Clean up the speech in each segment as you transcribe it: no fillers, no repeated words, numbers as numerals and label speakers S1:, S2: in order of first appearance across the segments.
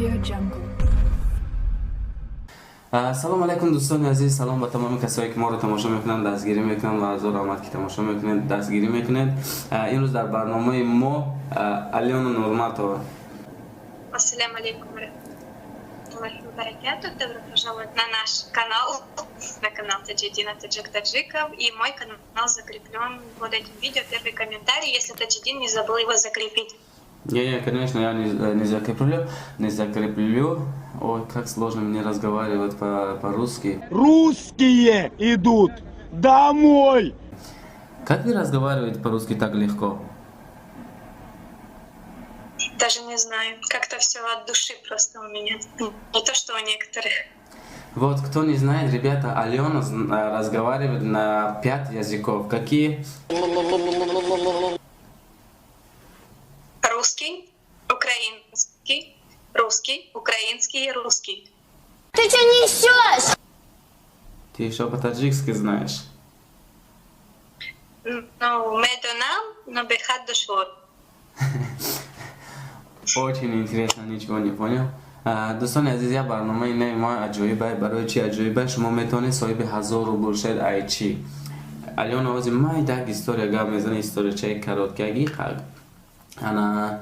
S1: AudioJungle.
S2: салом алайкум дӯстони азиз, салом ба тамоми касое ки моро тамошо мекунанд, дастгирӣ мекунанд ва зор омад ки тамошо мекунед, дастгирӣ мекунед. Имрӯз дар барномаи мо Алёна Нурматова.
S3: Ассаляму алейкум warahmatullahi wabarakatuh. Добро пожаловать на наш канал, на канал Таджидина Таджик Таджиков. И мой канал закреплен под этим видео. Первый комментарий, если Таджидин не забыл его закрепить.
S2: Не, конечно, я не закреплю. Ой, как сложно мне разговаривать по-русски.
S4: Русские идут домой!
S2: Как вы разговариваете по-русски так легко?
S3: Даже не знаю, как-то все от души просто у меня. Не то, что у некоторых.
S2: Вот, кто не знает, ребята, Алена разговаривает на 5 языков. Какие?
S3: Русский, украинский, русский, украинский, русский.
S5: Ты что несешь?
S2: Ты еще по-таджикски знаешь?
S3: Ну, медонам, но бехат дошвор.
S2: Очень интересно, ничего не понял. دوستان عزیز، یه برنامه اینه ما عجایبه. برای چی عجایبه؟ شما میتونید صاحب 1000 روبل شد ای چی الان آوازی ما یک істория гам мезани история чай короткаги хаг ана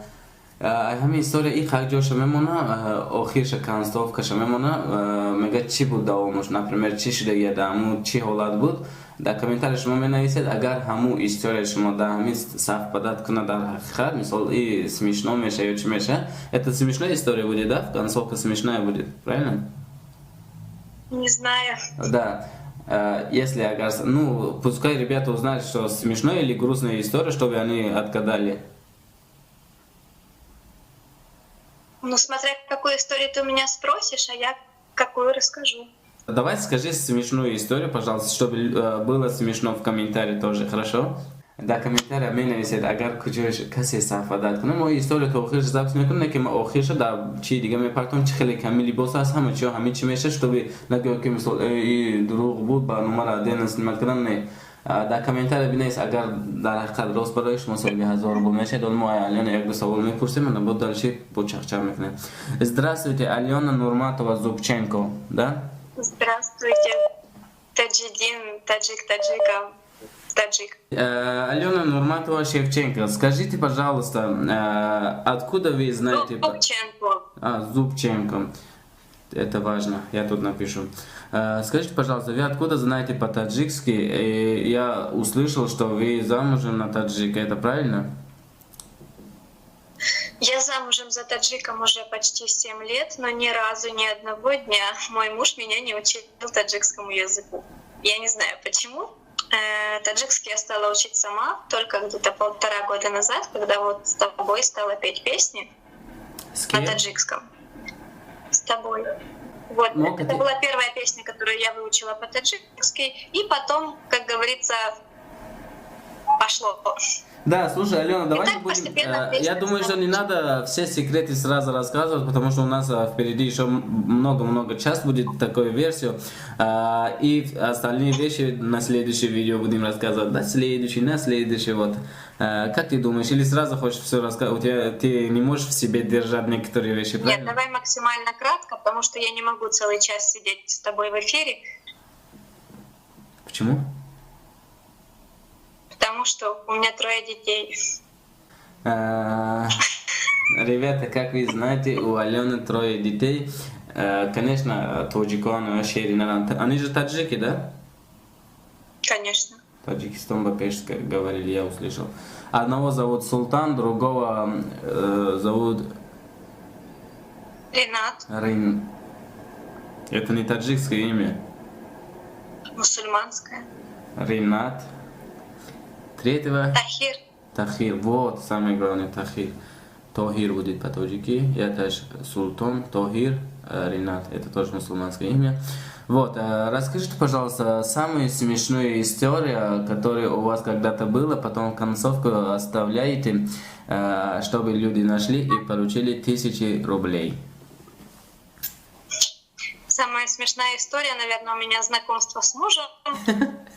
S2: ҳамин история и хаг ҷоша мемона охирша констовкаша мемона мега чи буд давомуш, например чи шуда ядаму чи ҳолат буд. در комментарий шумо менависед агар ҳаму история шумо дар ҳамин совпадат кунад дар ҳақиқат, мисол и смешно меша ё чи меша. Это смешная история будет, да? Концовка смешная будет, правильно?
S3: Не знаю.
S2: Да. Если агар, ну, пускай ребята узнают, что смешная или грустная история, чтобы они отгадали.
S3: Ну, смотря какую историю ты у меня спросишь, а я какую расскажу.
S2: Давай скажи смешную историю, пожалуйста, чтобы было смешно в комментарии тоже, хорошо? Да, комментарий менависед агар куҷош касе сафадат кунад, мо история то охир запис мекунем ки мо охирша дар чи дига мепартом чи хеле ками либос аст, ҳама чиҳо ҳамин чи меша, чтобы нагӯё ки мисол дурӯғ буд барномаро ден истимол кардам. Не, дар комментарий бинавис агар дар ҳақиқат рост барои шумо соли 1000 рубл мешад. Мо Алёна як-ду савол мепурсем, ана бо дальше почахча мекунем. Здравствуйте, Алёна Нурматова Зубченко, да?
S3: Здравствуйте, Таджидин, Таджиков, Таджик.
S2: Алена Нурматова Шевченко, скажите, пожалуйста, откуда вы знаете...
S3: Зубченко.
S2: Зубченко. Это важно, я тут напишу. Скажите, пожалуйста, вы откуда знаете по-таджикски? Я услышал, что вы замужем на таджика, это правильно?
S3: Я замужем за таджиком уже почти 7 лет, но ни разу, ни одного дня мой муж меня не учил таджикскому языку. Я не знаю почему. Таджикский я стала учить сама только где-то 1,5 года назад, когда вот с тобой стала петь песни на таджикском. С тобой. Вот, это была первая песня, которую я выучила по-таджикски, и потом, как говорится, пошло.
S2: Да, слушай, Алена, давайте будем... Я думаю, что не надо все секреты сразу рассказывать, потому что у нас впереди еще много-много час будет такой версию. И остальные вещи на следующее видео будем рассказывать. Да, на следующий, вот. Как ты думаешь, или сразу хочешь все рассказать? Ты не можешь в себе держать некоторые вещи, правильно?
S3: Нет, давай максимально кратко, потому что я не могу целый час сидеть с тобой в эфире.
S2: Почему?
S3: Потому что у меня 3 детей.
S2: Ребята, как вы знаете, у Алены 3 детей. Конечно, Тоджикон, Шерина, они же таджики, да?
S3: Конечно.
S2: Таджикистан Бапеш говорили, я услышал. Одного зовут Султан, другого зовут...
S3: Ринат.
S2: Это не таджикское имя?
S3: Мусульманское.
S2: Ринат. Третьего?
S3: Тахир.
S2: Тахир, вот, самое главное, Тахир. Тохир будет по-таджики, это Султан, Тохир, Ринат, это тоже мусульманское имя. Вот, расскажите, пожалуйста, самую смешную историю, которая у вас когда-то была, потом концовку оставляете, чтобы люди нашли и получили 1000 рублей.
S3: Самая смешная история, наверное, у меня знакомство с мужем.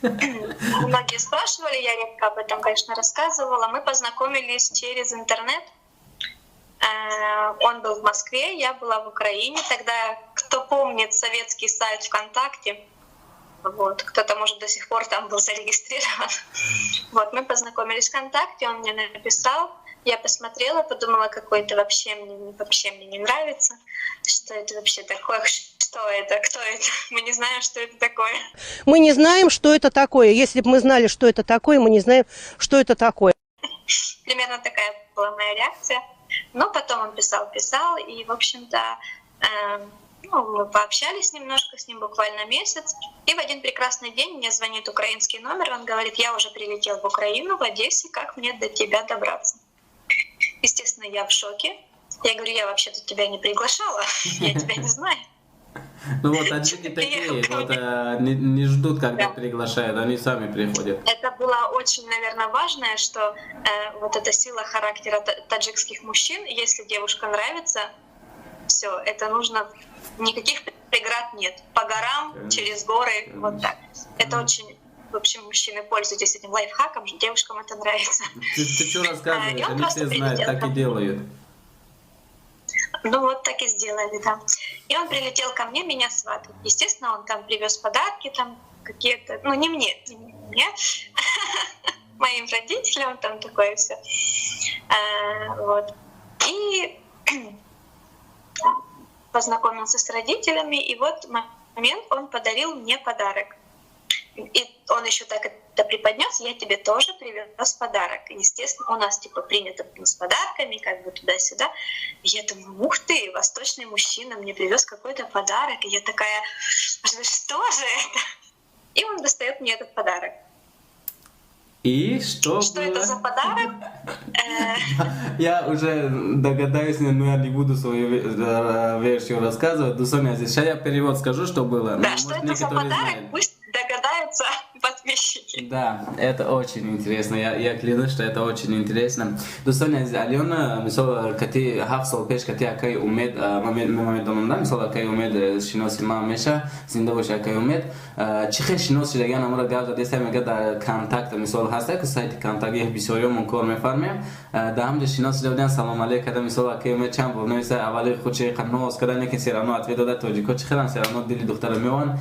S3: Многие спрашивали, я редко об этом, конечно, рассказывала. Мы познакомились через интернет. Он был в Москве, я была в Украине. Тогда, кто помнит советский сайт ВКонтакте, вот, кто-то, может, до сих пор там был зарегистрирован. Вот, мы познакомились ВКонтакте, он мне написал, я посмотрела, подумала, какой-то вообще мне не нравится, что это вообще такое, что это, кто это, мы не знаем, что это такое.
S1: Мы не знаем, что это такое. Если бы мы знали, что это такое, мы не знаем, что это такое.
S3: Примерно такая была моя реакция. Но потом он писал, и, в общем-то, мы пообщались немножко с ним, буквально месяц. И в один прекрасный день мне звонит украинский номер, он говорит: я уже прилетел в Украину, в Одессе, как мне до тебя добраться? Естественно, я в шоке. Я говорю: я вообще-то тебя не приглашала, я тебя не знаю.
S2: Ну вот таджики такие, вот не ждут, когда приглашают, они сами приходят.
S3: Это было очень, наверное, важное, что вот эта сила характера таджикских мужчин, если девушка нравится, все, это нужно, никаких преград нет. По горам, через горы, вот так. Это очень, в общем, мужчины, пользуйтесь этим лайфхаком, девушкам это нравится.
S2: Ты что рассказываешь, они все знают, так и делают.
S3: Ну вот так и сделали, да. И он прилетел ко мне меня сватать. Естественно, он там привез подарки там какие-то, ну не мне, моим родителям, там такое все. Вот. И познакомился с родителями, и вот момент он подарил мне подарок. И он еще так это преподнес: я тебе тоже привез подарок. Естественно, у нас типа принято с подарками, как бы туда-сюда. И я думаю: ух ты, восточный мужчина мне привез какой-то подарок. И я такая: что же это? И он достает мне этот подарок.
S2: И что
S3: Что
S2: было?
S3: это за подарок?
S2: Я уже догадаюсь, но я не буду свою версию рассказывать. Ну, Соня, сейчас я перевод скажу, что было.
S3: Да, что это за подарок, пусть догадаются подписчики.
S2: Да, это очень интересно. Я клянусь, что это очень интересно. دوستان عزیز الان مثلا کتی 7 سال پیش کتی اکای امید من دونم مثلا اکای امید شناسی ما میشه زنده باشه اکای امید چه خیلی شناسی دیگه نمره گاز دست میگه در کانتاکت مثلا هسته که سایت کانتاکتی بسیاری من کار میفرمیم در همون شناسی دیدن سلام علیکم کدام مثلا اکای امید چند بار نمیشه اولی خودش قناس کردن یکی سرانو اتوی داده توجیکو چه خیلی سرانو دلی دختر میوان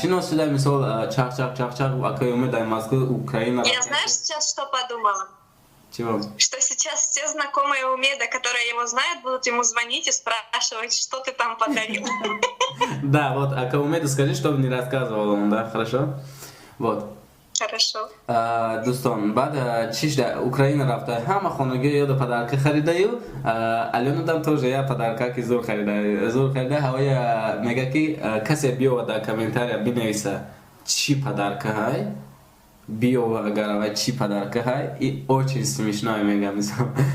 S2: شناسی دیدن مثلا چاق اکای امید در Москвы, Украина.
S3: Я знаешь сейчас, что подумала?
S2: Чего?
S3: Что сейчас все знакомые Умеда, которые его знают, будут ему звонить и спрашивать, что ты там подарил.
S2: Да, вот, а Умеду скажи, чтобы не рассказывал он, да, хорошо? Вот.
S3: Хорошо.
S2: دوستان بعد چیش در اوکراین رفته همه خانگی یاد پدرک خریده الان دم توجه یا پدرک که زور خریده هوای میگه که کسی بیو در کامنتار بنویسه چی پدرک های بیو اگر چی подарка хай, и очень смешно мега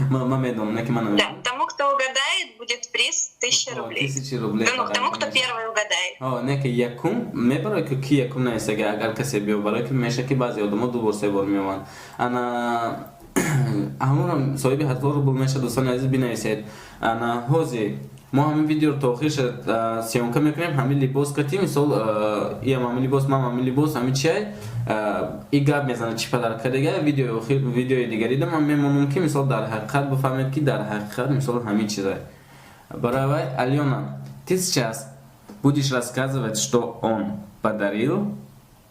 S2: моментом на кимано.
S3: Да, тому, кто угадает, будет приз 1000 рублей.
S2: 1000 рублей.
S3: Ну, тому, кто первый угадает.
S2: О, неке якум, ме барои ки якум не сага, агар касе био барои ки меша ки баъзе одамо ду бор се бор меованд. Ана ҳамон соҳиби 1000 рубл меша дӯстони азиз бинависед. Ана ҳозир ما همین ویدیو رو تا آخرش سیامکا میکنیم همین لباس کردیم مثال یم همین لباس همین لباس همین چیه این گپ میزنه چی پدر کرده ویدیو دیگری دم من میمونم که مثال در حقیقت بفهمید که در حقیقت مثال همین чизе. Баравай Алена, ты сейчас будешь рассказывать, что он подарил.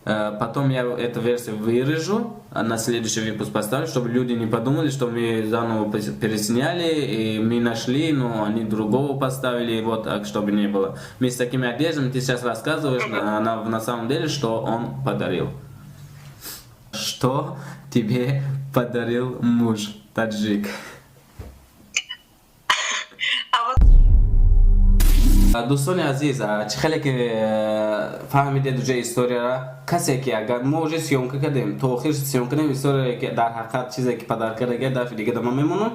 S2: Потом я эту версию вырежу, на следующий выпуск поставлю, чтобы люди не подумали, что мы заново пересняли и мы нашли, но они другого поставили, вот так, чтобы не было. Мы с такими одеждами, ты сейчас рассказываешь на самом деле, что он подарил. Что тебе подарил муж, таджик? دوستان عزیز چه خیلی که فهمیدید دوجه ایستوریا را کسی که اگر ما وجه سیون کردیم تا آخرش سیون کردیم ایستوریا که در حقیقت چیزی که پدر کرده دفعه دیگه دارم میمونم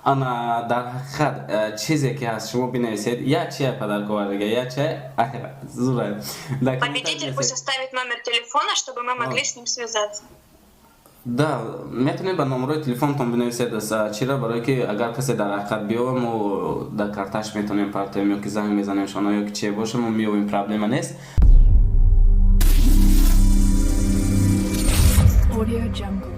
S2: اما در حقیقت چیزی که هست شما بنویسید یا چیه پدر کرده یا چیه زوره
S3: Победитель пусть оставит номер телефона, чтобы мы могли с ним связаться.
S2: Да, میتونید با نمره تلفنتون بنویسید چرا برای که اگر کسی در حقیقت بیایم و در کارتش میتونیم پرتیم یا که زنگ میزنیم شما یا که چیه باشه ما میویم پرابلم نیست.
S6: Audio Jungle.